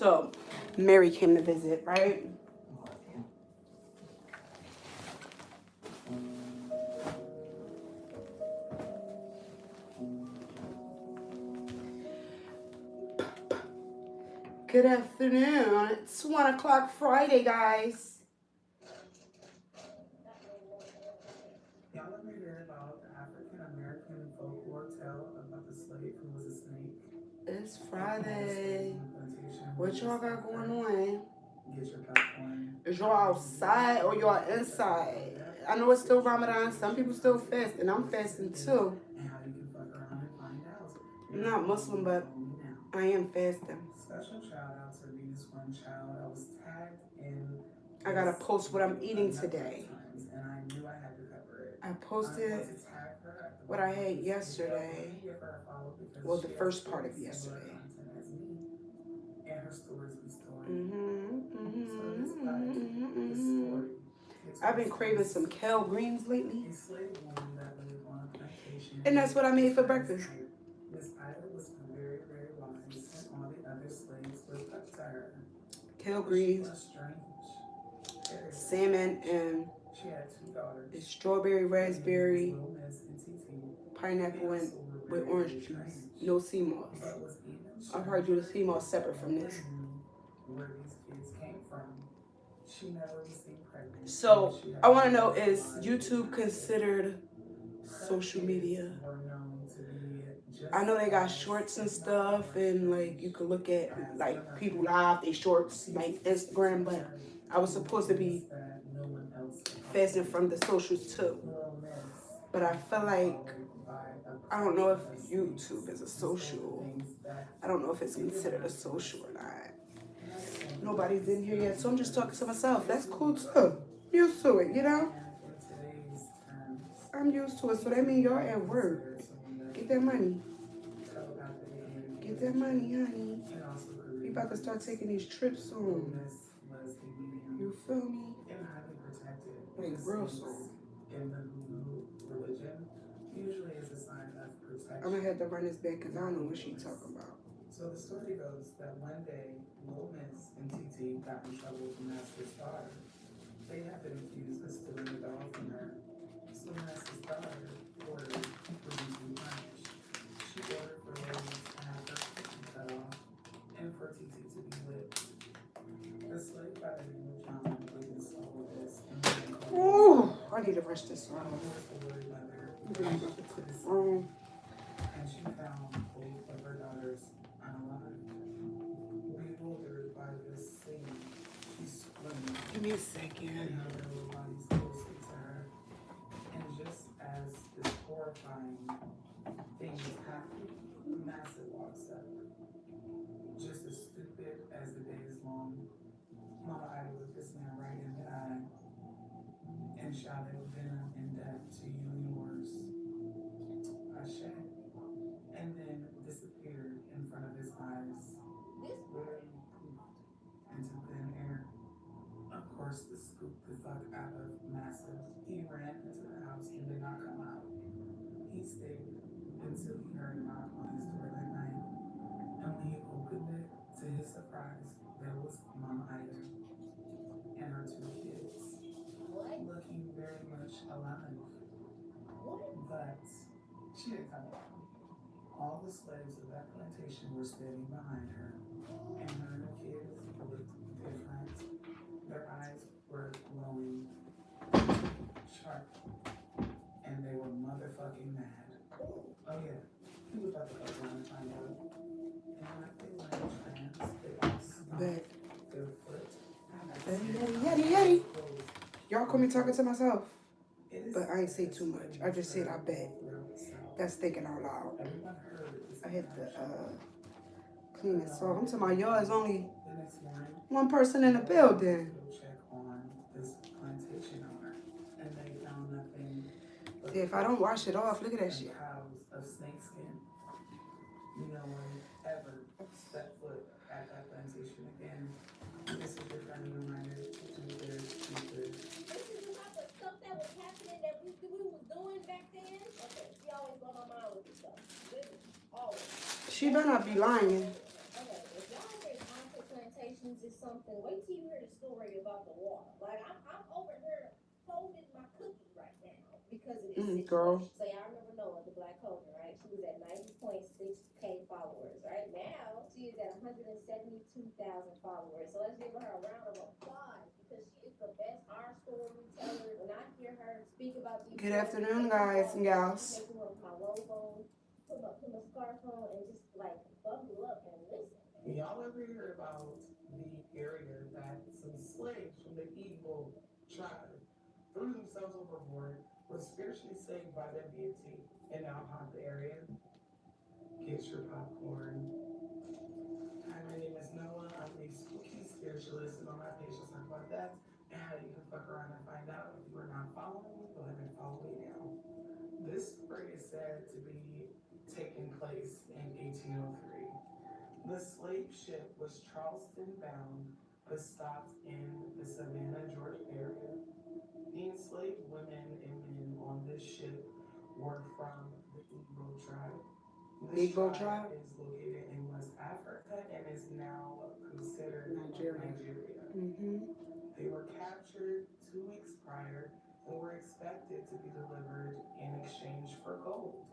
So, Mary came to visit, right? Good afternoon. It's 1 o'clock Friday, guys. Y'all ever hear about the African American folklore tale about the slave who was a snake? It's Friday. What y'all got going on? Get your popcorn. Is y'all outside or y'all inside? I know it's still Ramadan. Some people still fast, and I'm fasting too. And how you can fuck around and find out. I'm not Muslim, but I am fasting. Special shout out to Venus One Child. I was tagged in. I gotta post what I'm eating today. And I knew I had to cover it. I posted what I had yesterday. Well, the first part of yesterday. And her stories be story. I've been craving some kale greens lately. And that's what I made for breakfast. Miss Ida was very, very wise, and all the other slaves looked up to her. Kale greens, salmon, and she had 2 daughters. Strawberry, raspberry, pineapple, and with orange juice. No sea moss. I've heard you the sea moss separate from this. Where these kids came from. She never was seen pregnant. So I want to know, is YouTube considered social media? I know they got shorts and stuff, and like you could look at like people live they shorts like Instagram, but I was supposed to be fasting from the socials too. But I feel like I don't know if YouTube is a social. I don't know if it's considered a social or not. Nobody's in here yet, so I'm just talking to myself. That's cool too. Used to it, you know? I'm used to it, so that means y'all at work. Get that money. Get that money, honey. We about to start taking these trips soon. You feel me? Like real soon. I'm gonna have to run this back because I don't know what she's talking about. So the story goes that one day, Lil Miss and TT got in trouble with Master's daughter. They had been accused of stealing a doll from her. So Master's daughter ordered for them to be punished. She ordered for Lil Miss to have her cookie cut off and for TT to be whipped. The slave by the name of John witnessed all of this and ooh, I need to rush this one. And she found both of her daughters unalive. Bewildered by this scene, she screamed. Give me a second. And her little bodies closely to her. And just as this horrifying thing was happening, Massive walks up. Just as stupid as the day is long, Mama Ida looked this man right in the eye and shouted venom and death to you and yours. Ashe. And then disappeared in front of his eyes. Literally poofed into thin air. Of course, this spooked the fuck out of Massive. He ran into the house and did not come out. He stayed until he heard a knock on his door that night. And when he opened it, to his surprise, there was Mama Ida and her 2 kids, looking very much alive. But she didn't come out. All the slaves of that plantation were standing behind her, and her and the kids looked different. Their eyes were glowing sharp, and they were motherfucking mad. Oh yeah, he was about to go around and find out. And like they learned trans, they all stopped their foot. Yeti. Y'all call me talking to myself. But I ain't say too much. I just said I bet. That's thinking out loud. I had to clean this off. I'm talking about y'all is only one person in the building. See, if I don't wash it off, look at that shit. Of snake skin. No one ever set foot at that plantation again. This is your friendly reminder to do this, do this. This is about the stuff that was happening that we was doing back then. Okay, she always on my mind with this stuff. Always. She better not be lying. Okay, if y'all get onto plantation. something. Wait till you hear the story about the water. Like I'm over here holding my cookie right now because of this situation. Girl. So y'all remember Noah, the Black Hogan, right? She was at 90.6K followers. Right now, she is at 172,000 followers. So let's give her a round of applause because she is the best art storyteller. When I hear her speak about these Good stories, afternoon, guys and gals. taking one of my robe on, put my scarf on, and just like buckle up and listen. Y'all ever hear about the area that some slaves from the Igbo tribe threw themselves overboard, was spiritually saved by their deity, and now haunt the area? Get your popcorn. Hi, my name is Noah. I'm a spooky spiritualist, and on my page will talk about that and how you can fuck around and find out. If you are not following me, go ahead and follow me now. This story is said to be taking place in 1803. The slave ship was Charleston bound, but stopped in the Savannah, Georgia area. The enslaved women and men on this ship were from the Igbo tribe. This tribe is located in West Africa and is now considered Nigeria. They were captured 2 weeks prior and were expected to be delivered in exchange for gold.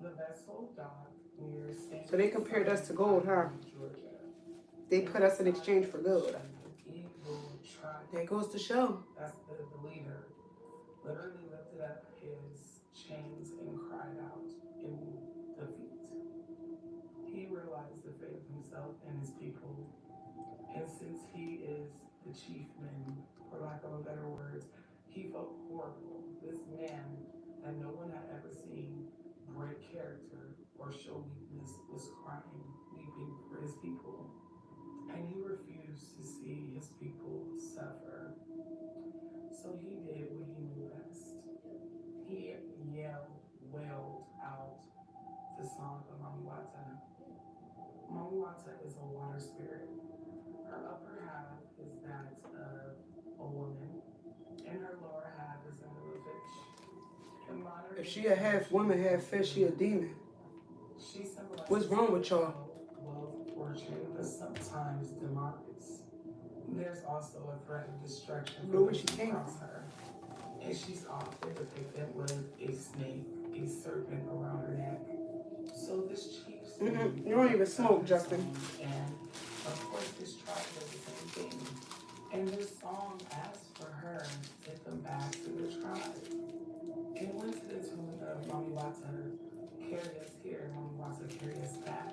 The vessel docked near St. So they compared us to gold, huh? Georgia. They put us in exchange for gold. Igbo tribe. There goes the show. That's the leader. Literally lifted up his chains and cried out in defeat. He realized the fate of himself and his people. And since he is the chiefman, for lack of a better words, he felt horrible. This man that no one had ever seen break character or show weakness was crying, weeping for his people. And he refused to see his people suffer. So he did what he knew best. He wailed out the song of Mamiwata. Mamiwata is a water spirit. Her upper half is that of a woman, and her lower half is that of a fish. If she a half woman, half fish, she a demon. What's wrong with y'all? Wealth, fortune, but sometimes demise. There's also a threat of destruction from her. And she's often depicted with a snake, a serpent around her neck. So this chief You don't even smoke, Justin. And of course this tribe does the same thing. And this song asks for her to take them back to the tribe. It went to the tune of Mamiwata, carry us here, Mamiwata, carry us back.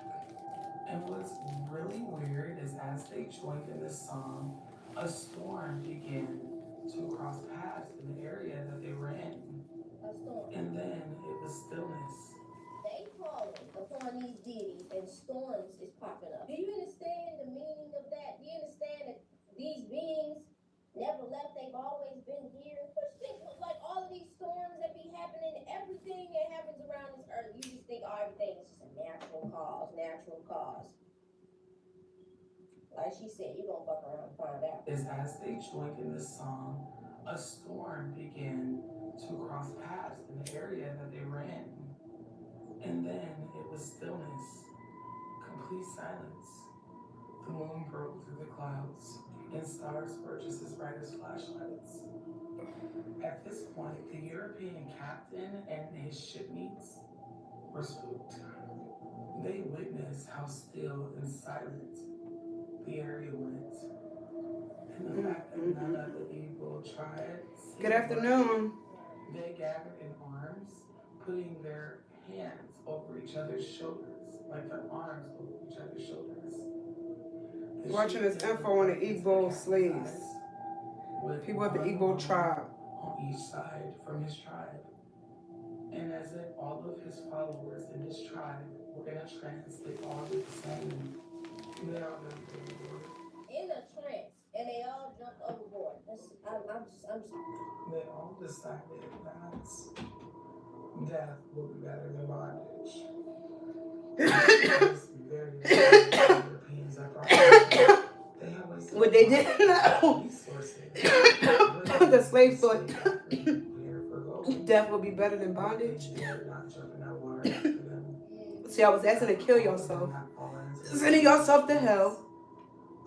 And what's really weird is as they joined in this song, a storm began to cross paths in the area that they were in. A storm. And then it was stillness. They calling upon these deities and storms is popping up. Do you understand the meaning of that? Do you understand that these beings never left? They've always been here. Which think like all of these storms that be happening, everything that happens around this earth, you just think everything is just a natural cause, natural cause. Like she said, you're gonna fuck around and find out. Is as they joined in this song, a storm began to cross paths in the area that they were in. And then it was stillness, complete silence. The moon broke through the clouds, and stars were just as bright as flashlights. At this point, the European captain and his shipmates were spooked. They witnessed how still and silent the area went. And the fact that none of the Igbo tribe. Good afternoon. They gathered in arms, putting their hands over each other's shoulders, like their arms over each other's shoulders. Watching this info on the Igbo slaves. People of the Igbo tribe. On each side from his tribe. And as if all of his followers in his tribe were in a trance, they all did the same. They all jumped overboard. In a trance, and they all jumped overboard. I'm just. They all decided that death will be better than bondage. Europeans are What they didn't know. The slaves thought death would be better than bondage. See, I was asking to kill yourself. Sending yourself to hell.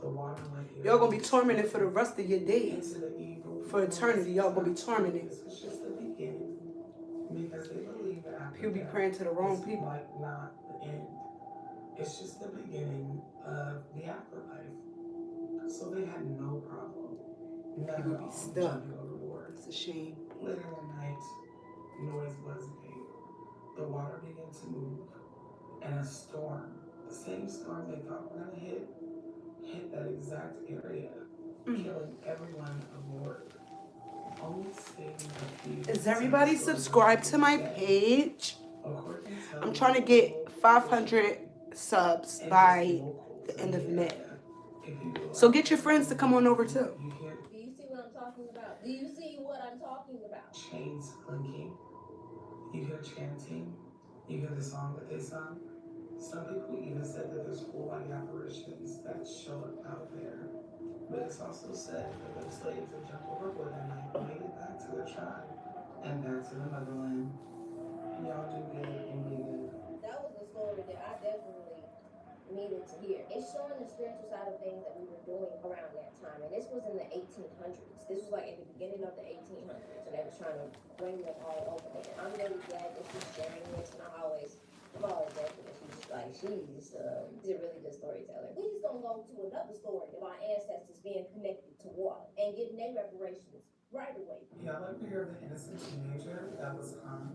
The water like Y'all gonna be tormented for the rest of your days. For eternity, y'all gonna be tormented. This was just the beginning. Because they believe that after He'll be death praying to the wrong is people. like not the end. It's just the beginning of the afterlife. So they had no problem. None People at be all stuck. jumping overboard. It's a shame. Later one night, noise was made. The water began to move, and a storm, the same storm they thought were gonna hit that exact area, killing everyone aboard. Only staying a few. Is everybody subscribed to my page? I'm trying to get 500 subs by the end of May. So get your friends to come on over too. Do you see what I'm talking about? Do you see what I'm talking about? Chains clinking. You hear chanting. You hear the song that they sung. Some people even said that there's full body apparitions that show up out there. But it's also said that those slaves that jumped overboard that night made it back to their tribe and back to the motherland. Y'all do good and be good. That was a story that I definitely needed to hear. It's showing the spiritual side of things that we were doing around that time. And this was in the 1800s. This was like in the beginning of the 1800s. And they were trying to bring them all over there. I'm really glad that she's sharing this. And I'm always joking that she's a really good storyteller. We just gonna go to another story of our ancestors being connected to water and getting their reparations right away. Y'all ever hear of the innocent teenager that was hung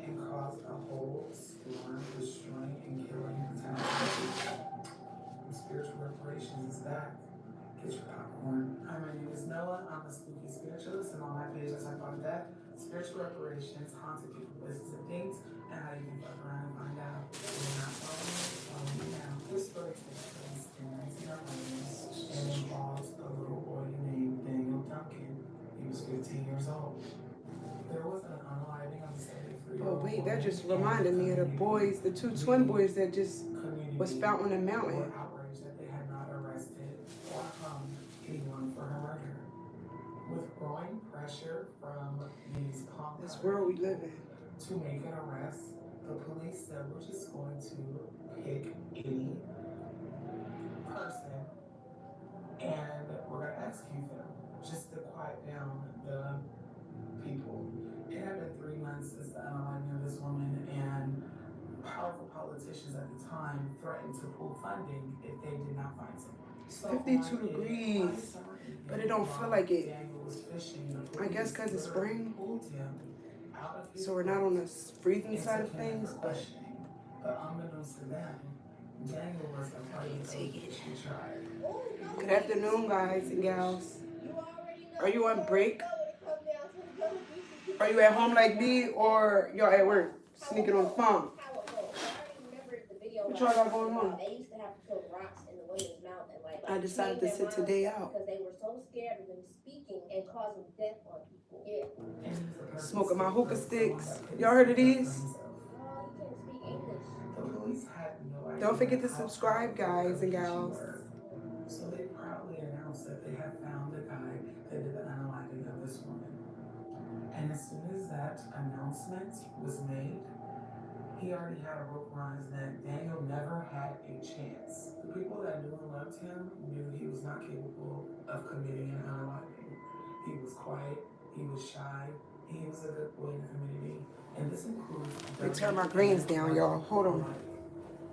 and caused a whole storm, destroying and killing the town of people? Spiritual reparations is back. Get your popcorn. Hi, my name is Noah. I'm a spooky spiritualist, and on my page I talk about that. Spiritual reparations, haunted people, places, and things, and how you can fuck around and find out. If you're not following me, follow me now. This story takes place in 1911 and involves a little boy named Daniel Duncan. He was 15 years old. There was an unaliving of a 73-year-old. Oh wait, that just reminded me of the boys, the two twin boys that just was found on the mountain. Were outraged that they had not arrested or hung anyone for her murder. With growing pressure from these punk This world we live in. to make an arrest, the police said we're just going to pick any person and we're going to execute them just to quiet down the people. It had been 3 months since the unaliving of this woman, and powerful politicians at the time threatened to pull funding if they did not find someone. 52 degrees, but it don't feel like it. I guess because it's spring, so we're not on the freezing side of things, but unbeknownst to them, Daniel was a part of the tribe. good afternoon, guys and gals. Are you on break? Are you at home like me, or y'all at work sneaking on the phone? What y'all got going on? They used to have to put rocks in the women's mouth and I decided to sit today out. because they were so scared of them speaking and causing death on people. Yeah. Smoking my hookah sticks. Y'all heard of these? Oh, you can't speak English. Don't forget to subscribe, guys and gals. So they proudly announced that they had found the guy that did the unaliving of this woman. And as soon as that announcement was made, he already had a rope around his neck. Daniel never had a chance. The people that knew and loved him knew he was not capable of committing an unaliving. He was quiet, he was shy, he was a good boy in the community. And this includes... Let me turn my greens down, y'all. Hold on.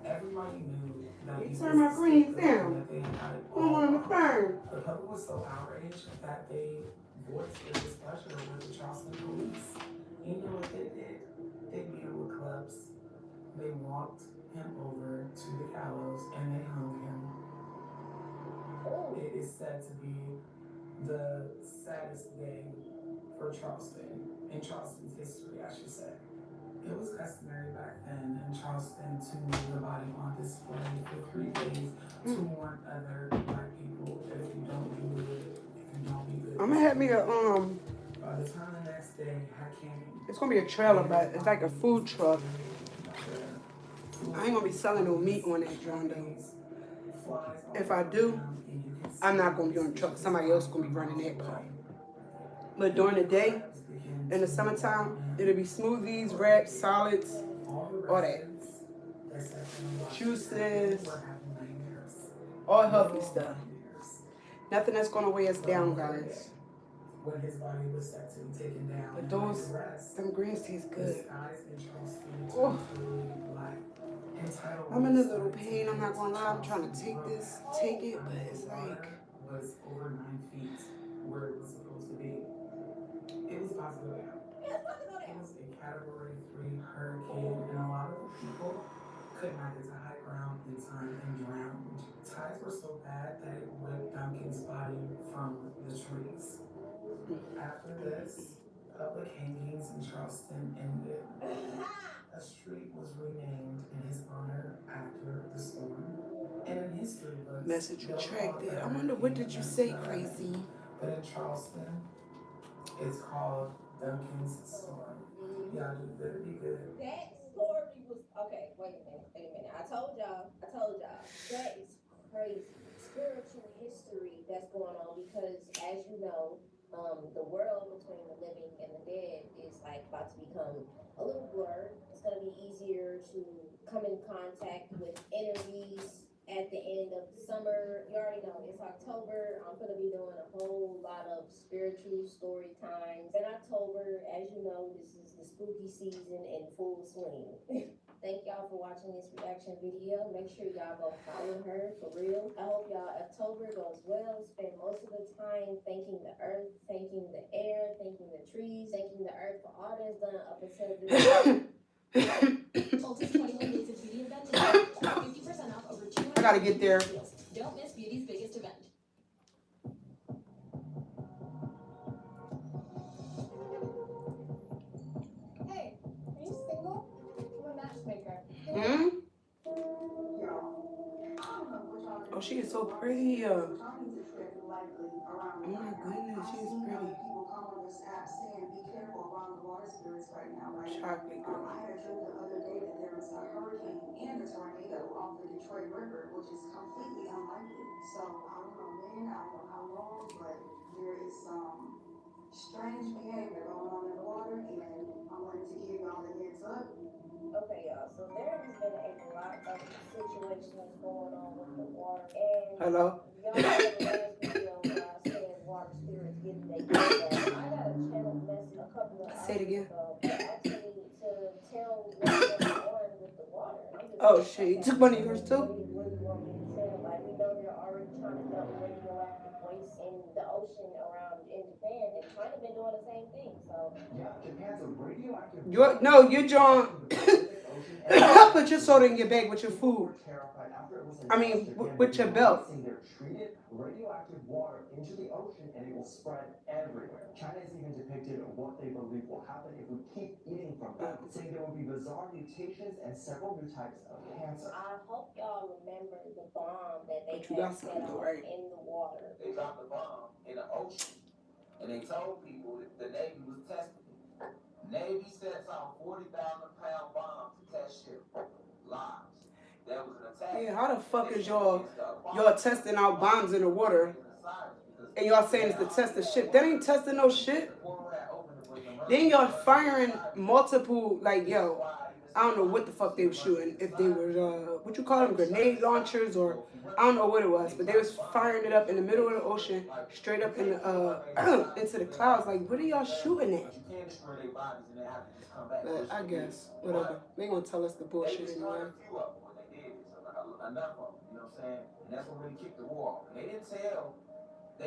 Everybody knew that Let he me turn my greens down. that they had it I don't want to all. burn. The public was so outraged that they voiced their displeasure with the Charleston police. You know what they did? They beat him with clubs. They walked him over to the gallows and they hung him. It is said to be the saddest day for Charleston, in Charleston's history, I should say. It was customary back then in Charleston to leave the body on display for 3 days to warn other black people that if you don't do it, if you don't be good. I'm gonna have me a By the time the next day came, it's gonna be a trailer, but it's like a food truck. I ain't gonna be selling no meat on that John though. If I do, I'm not gonna be on the truck. Somebody else gonna be running that part. But during the day, in the summertime, it'll be smoothies, wraps, salads, all that. Juices, all healthy stuff. Nothing that's gonna weigh us down, guys. When his body was set to be taken down. But those, them greens taste The good. skies in Charleston Oh. turned totally black. I'm in a little pain. I'm not gonna lie. I'm trying to take it, but it's like was over 9 feet where it was supposed to be. It was about to go down. It was a Category 3 hurricane, and a lot of the people could not get to high ground in time and drowned. Tides were so bad that it whipped Duncan's body from the trees. After this, public hangings in Charleston ended. A street was renamed in his honor after the storm. And in history books, message retracted. I wonder what did you say, crazy? But in Charleston, it's called Duncan's Storm. Y'all do better be good. That story was okay. Wait a minute. I told y'all. That is crazy. Spiritual history that's going on because, as you know, the world between the living and the dead is like about to become a little blurred. It's gonna be easier to come in contact with energies at the end of summer. You already know it's October. I'm gonna be doing a whole lot of spiritual story times. In October, as you know, this is the spooky season in full swing. Thank y'all for watching this reaction video. Make sure y'all go follow her for real. I hope y'all October goes well. Spend most of the time thanking the earth, thanking the air, thanking the trees, thanking the earth for all that's done up until this. Ulta's 21 Days of Beauty event is 50% off over 200. I gotta get there. Don't miss Beauty's biggest event. Hey, are you single? I'm a matchmaker. Hmm? Oh, she is so pretty. Oh my goodness, she is pretty. Chocolate girl. I had a dream the other day that there was a hurricane and a tornado off the Detroit River, which is completely unlikely. So I don't know when, I don't know how long, but there is some strange behavior going on in the water, and I wanted to give y'all a heads up. Okay, y'all. So there has been a lot of situations going on with the water, and Hello? y'all know the last video where I said water spirits getting their get back. I got a channel message a couple of Say it again. ago that asked me to tell what's going on with the water. I'm just Oh like, shit, you okay, took one of yours what too? do you want me to tell? Like, we know they're already trying to dump radioactive waste in the ocean around in Japan, and China been doing the same thing. So Yeah, Japan's a radioactive. You John. Put your soda in your bag with your food. I mean, with your belt. They're treated radioactive water into the ocean and it will spread everywhere. China has even depicted what they believe will happen if we keep eating from them, saying there will be bizarre mutations and several new types of cancer. I hope y'all remember the bomb that they But you got had set something though, off right? in the water. They dropped a bomb in the ocean, and they told people that the Navy was testing it. Navy sets off 40,000-pound bomb to test ship. Lies. There was an attack. Yeah, how the fuck is y'all testing out bombs in the water? And y'all saying it's to test the ship. That ain't testing no shit. Then y'all firing multiple, like, yo, I don't know what the fuck they were shooting. If they were, what you call them, grenade launchers, or I don't know what it was. But they was firing it up in the middle of the ocean, straight up in the, into the clouds. Like, what are y'all shooting at? But I guess, whatever. They gonna tell us the bullshit anyway. Enough of them, you know what I'm saying? And that's what really kicked the war off. And they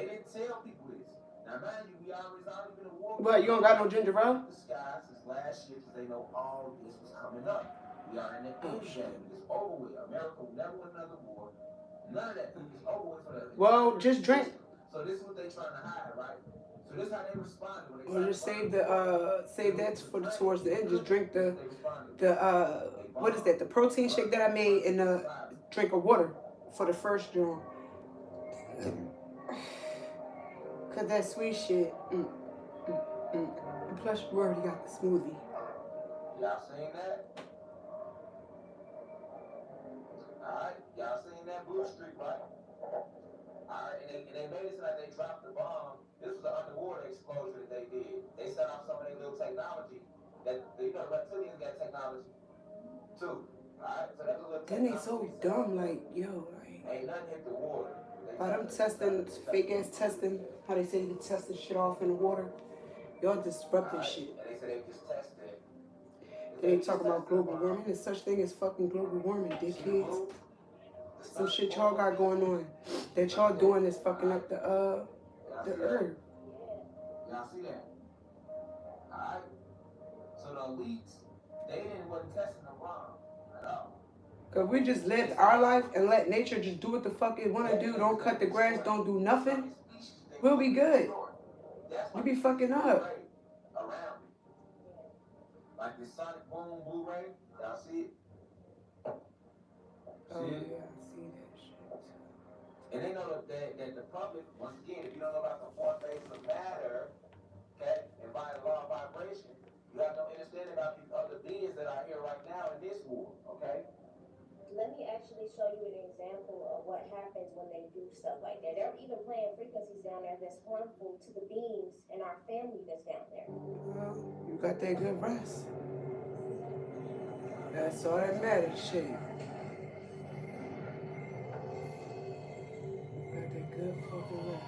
didn't tell people this. Now, mind you, it's already been a war. But you don't got no ginger ale? The sky since last year, because they know all this was coming up. We are in the end game. It's over with. America will never win another war. None of that. It's over with for the. Well, just drink. So this is what they trying to hide, right? So this is how they responded when they. Or just save that for towards the end. Just drink the what is that? The protein shake that I made and drink of water for the first drink. Cause that sweet shit. And plus you already got the smoothie. Y'all seen that? Alright, y'all seen that Blue Street, right? Alright, and they made it so that they dropped the bomb. This was an underwater explosion that they did. They set off some of their little technology. That, you know, reptilians got technology too. Alright, so that's a little Then they so dumb, like, yo, like. Ain't nothing hit the water. They By them testing, fake ass testing, how they say they testing shit off in the water. Y'all disrupting shit. And they say they just tested. They ain't talking about global warming. There's such thing as fucking global warming, dickheads. Some shit y'all got going on that y'all doing is fucking up the earth. Y'all see that? Alright? So the elites, wasn't testing the bomb at all. Cause we just lived our life and let nature just do what the fuck it wanna do. Don't cut the grass, don't do nothing. We'll be good. You be fucking up. Around me. Like the sonic boom Blu-ray, y'all see it? Oh yeah, I see that shit. And they know that the public, once again, if you don't know about the four phases of matter, okay, and by the law of vibration, you have no understanding about these other beings that are here right now in this war, okay? Let me actually show you an example of what happens when they do stuff like that. They're even playing frequencies down there that's harmful to the beings and our family that's down there. Well, you got that good rest. That's all that matters, shit. Got that good fucking rest.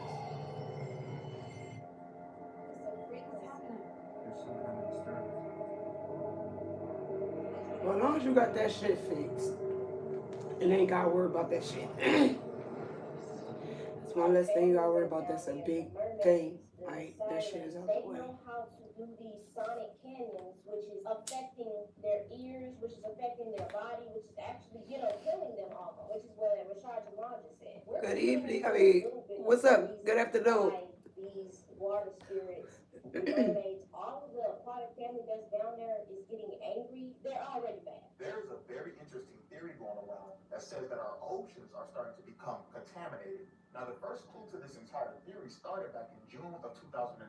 Well, as long as you got that shit fixed, and ain't gotta worry about that shit. That's one less thing you gotta worry about. That's a big thing. Right? That shit is out the way. They know how to do these sonic canyons, which is affecting their ears, which is affecting their body, which is actually, killing them almost, which is what Rashad Jamal just said. Good evening. I mean, what's up? Good afternoon. These water spirits, mermaids, all of the aquatic family that's down there is getting angry. They're already bad. There's a very interesting theory going around that says that our oceans are starting to become contaminated. Now, the first clue to this entire theory started back in June of 2021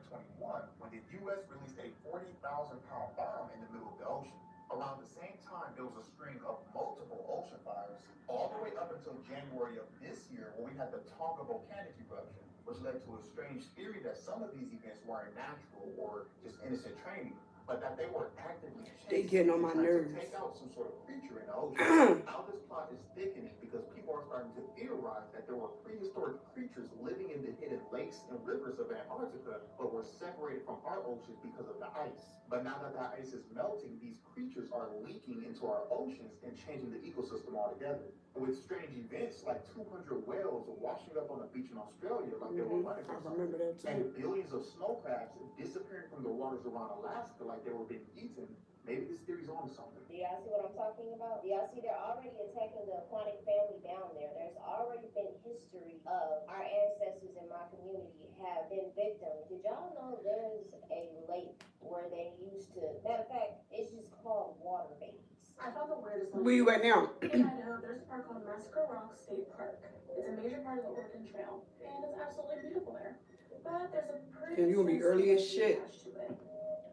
when the U.S. released a 40,000-pound bomb in the middle of the ocean. Around the same time, there was a string of multiple ocean fires, all the way up until January of this year, when we had the Tonga volcanic eruption, which led to a strange theory that some of these events weren't natural or just innocent training, but that they were actively They getting on my nerves. to take out some sort of creature in the ocean. Now this plot is thickening because people are starting to theorize that there were prehistoric creatures living in the hidden lakes and rivers of Antarctica, but were separated from our oceans because of the ice. But now that the ice is melting, these creatures are leaking into our oceans and changing the ecosystem altogether. With strange events like 200 whales washing up on a beach in Australia like they were running I from remember that too. and billions of snow crabs disappearing from the waters around Alaska like they were being eaten, maybe this theory's on to something. Do y'all see what I'm talking about? Do y'all see they're already attacking the aquatic family down there? There's already been history of our ancestors in my community have been victims. Did y'all know there's a lake where they used to, matter of fact, it's just called water babies. I found the weirdest one. Where you at now? In Idaho, there's a park called Massacre Rock State Park. It's a major part of the Oregon Trail, and it's absolutely beautiful there. But there's a pretty And you gonna be early as shit. attached to it.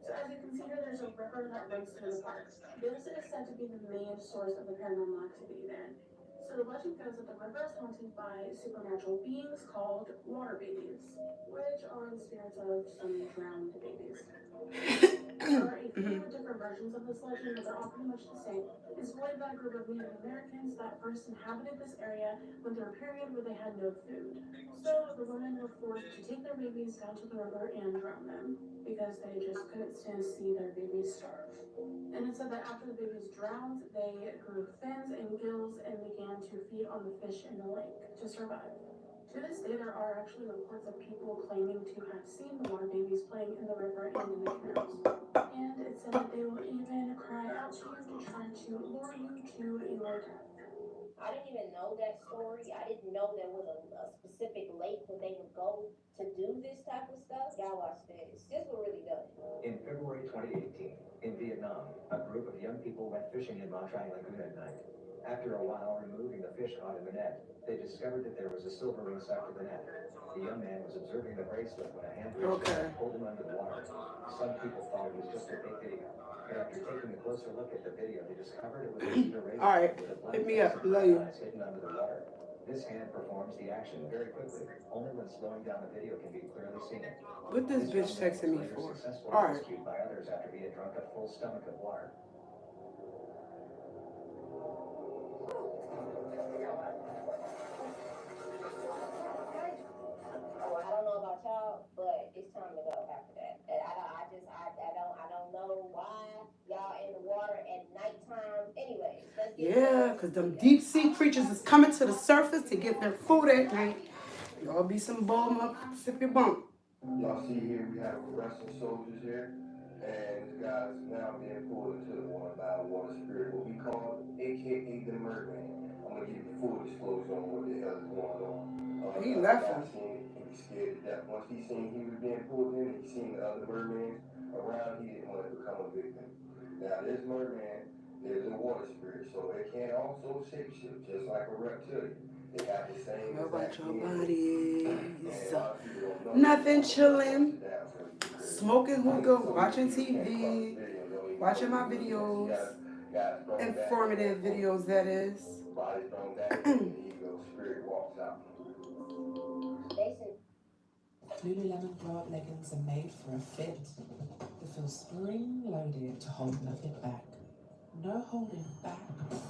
So as you can see here, there's a river that runs through the park. This is said to be the main source of the paranormal activity there. So the legend goes that the river is haunted by supernatural beings called water babies, which are the spirits of some drowned babies. There are a few different versions of this legend, but they're all pretty much the same. It's believed that a group of Native Americans that first inhabited this area went through a period where they had no food. So the women were forced to take their babies down to the river and drown them because they just couldn't stand to see their babies starve. And it said that after the babies drowned, they grew fins and gills and began to feed on the fish in the lake to survive. To this day, there are actually reports of people claiming to have seen the water babies playing in the river and in the canals. And it said that they will even cry out to you to try to lure you to your death. I didn't even know that story. I didn't know there was a specific lake where they would go to do this type of stuff. Y'all watch this. This was really done. In February 2018, in Vietnam, a group of young people went fishing in Moss Hog Lagoon at night. After a while removing the fish caught in the net, they discovered that there was a silver ring stuck to the net. The young man was observing the bracelet when a hand pulled him under the water. Some people thought it was just a fake video, but after taking a closer look at the video, they discovered it was a razor Alright, with a black hit me up, face love you. hidden under the water. This hand performs the action very quickly. Only when slowing down the video can be clearly seen. What this bitch texting me for? Alright. Rescued by others after he had drunk a full stomach of water. let's get Yeah, because them deep sea creatures is coming to the surface to get their food at night. Y'all be some bold motherfuckers if you bump. Y'all see here, we have Russian soldiers here, and this guy's now being pulled into the water by a water spirit, what we call AKA the Merman. I'm gonna give you full disclosure on what the hell is going on. He The left guy him. seen it, he was scared to death. Once he seen he was being pulled in, he seen the other mermaids around, he didn't want to become a victim. Now this merman is a water spirit, so it can also shapeshift, just like a reptilian. They got the same How about exact your DNA. bodies? And a lot of people don't know. Nothing, chilling, smoking hookah, watching TV, watching my videos, informative videos, that is. Body's thrown down, and the ego spirit walks out. Lululemon bra leggings are made for a fit that feels spring-loaded to hold nothing back. No holding back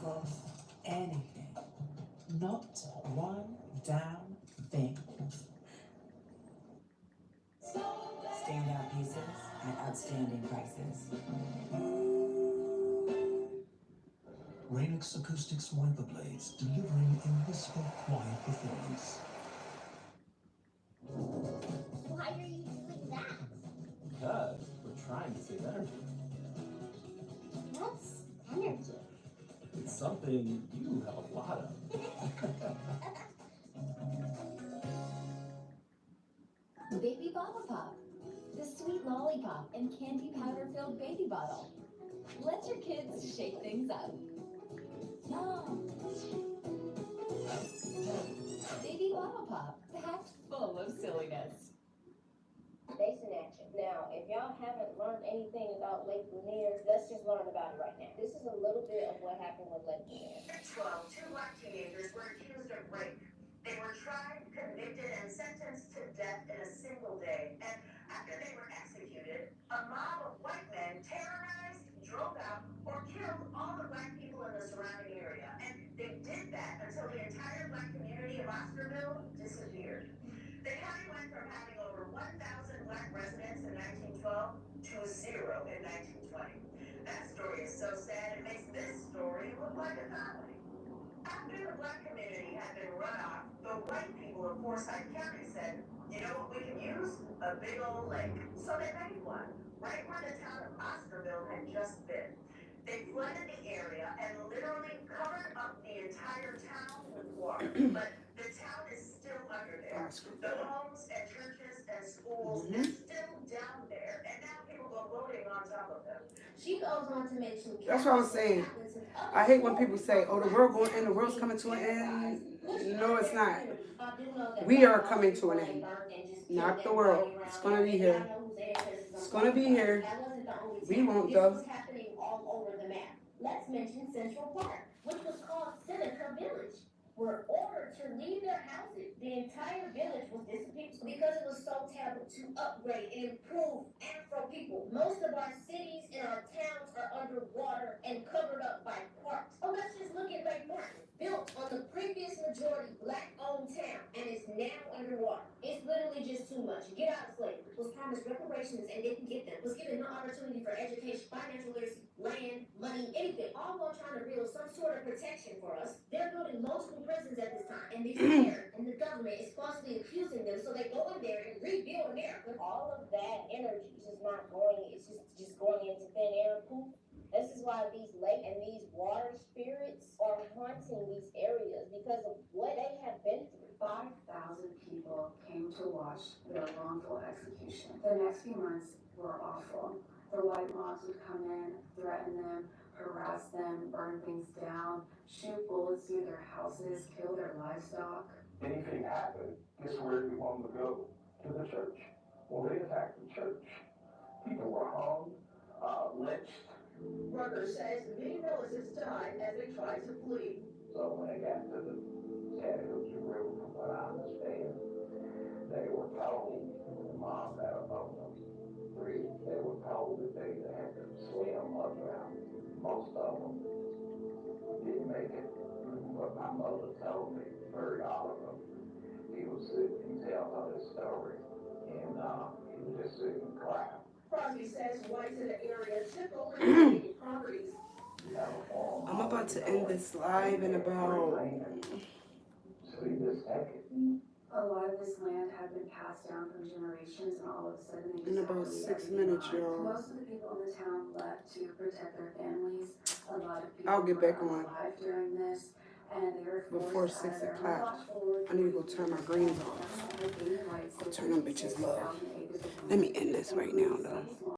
from anything. Not one damn thing. Standout pieces at outstanding prices. Rainix Acoustics wiper blades, delivering a whisper quiet performance. Why are you doing that? Because we're trying to save energy. What's energy? It's something you have a lot of. Baby Bottle Pop, the sweet lollipop and candy powder-filled baby bottle. Let your kids shake things up. Yum! Baby Bottle Pop, packed full of silliness. Basin action. Now, if y'all haven't learned anything about Lake Lanier, let's just learn about it right now. This is a little bit of what happened with Lake Lanier. At 12, two black teenagers were accused of rape. They were tried, convicted, and sentenced to death in a single day. And after they were executed, a mob of white men terrorized, drove out, or killed all the black people in the surrounding area. And they did that until the entire black community of Oscarville disappeared. The county went from having over 1,000 black residents in 1912 to 0 in 1920. That story is so sad, it makes this story look like a comedy. After the black community had been run off, the white people of Forsyth County said, you know what we can use? A big old lake. So they made one, right where the town of Oscarville had just been. They flooded the area and literally covered up the entire town with water. But the town is still under there. The homes and churches and schools are still down there, and now people go boating on top of them. She goes on to mention. That's what I was saying. I hate when people say, oh, the world's coming to an end. No, it's not. We are coming to an end. Not the world. It's going to be here. It's going to be here. We won't, though. This was happening all over the map. Let's mention Central Park, which was called Seneca Village, were ordered to leave their houses. The entire village was disappeared because it was so terrible to upgrade and improve Afro people. Most of our cities and our towns are underwater and covered up by parks. Oh, let's just look at Lake Martin, built on the previous majority black-owned town and is now underwater. It's literally just too much. Get out of slavery. Was promised reparations and didn't get them. Was given no opportunity for education, financial literacy, land, money, anything. All while trying to build some sort of protection for us. They're building multiple prisons at this time, and they're scared, and the government is falsely accusing them, so they go in there and rebuild America. All of that energy is just not going, it's just going into thin air and poof. This is why these lake and these water spirits are haunting these areas because of what they have been through. 5,000 people came to watch their wrongful execution. The next few months were awful. The white mobs would come in, threaten them, harass them, burn things down, shoot bullets through their houses, kill their livestock. Anything happened, guess where we want them to go? To the church. Well, they attacked the church. People were hung, lynched. Rucker says many relatives died as they tried to flee. So when they got to the Chattahoochee River, from what I understand, they were told, the mom had a boat of 3, they were told that they had to swim around. Most of them didn't make it. But my mother told me, Bert Oliver, he would sit and tell her his story, and he would just sit and cry. Crosby says whites in the area took over the properties. I'm about to end this live in about A lot of this land had been passed down from generations, and all of a sudden they just in had to about leave 6 everything minutes, behind. y'all. Most of the people in the town left to protect their families. A lot of people I'll get back were on alive during this, and they were before forced out 6 of their o'clock. homes. I need to go turn my greens off. I'll turn them bitches low. Let me end this right now, though.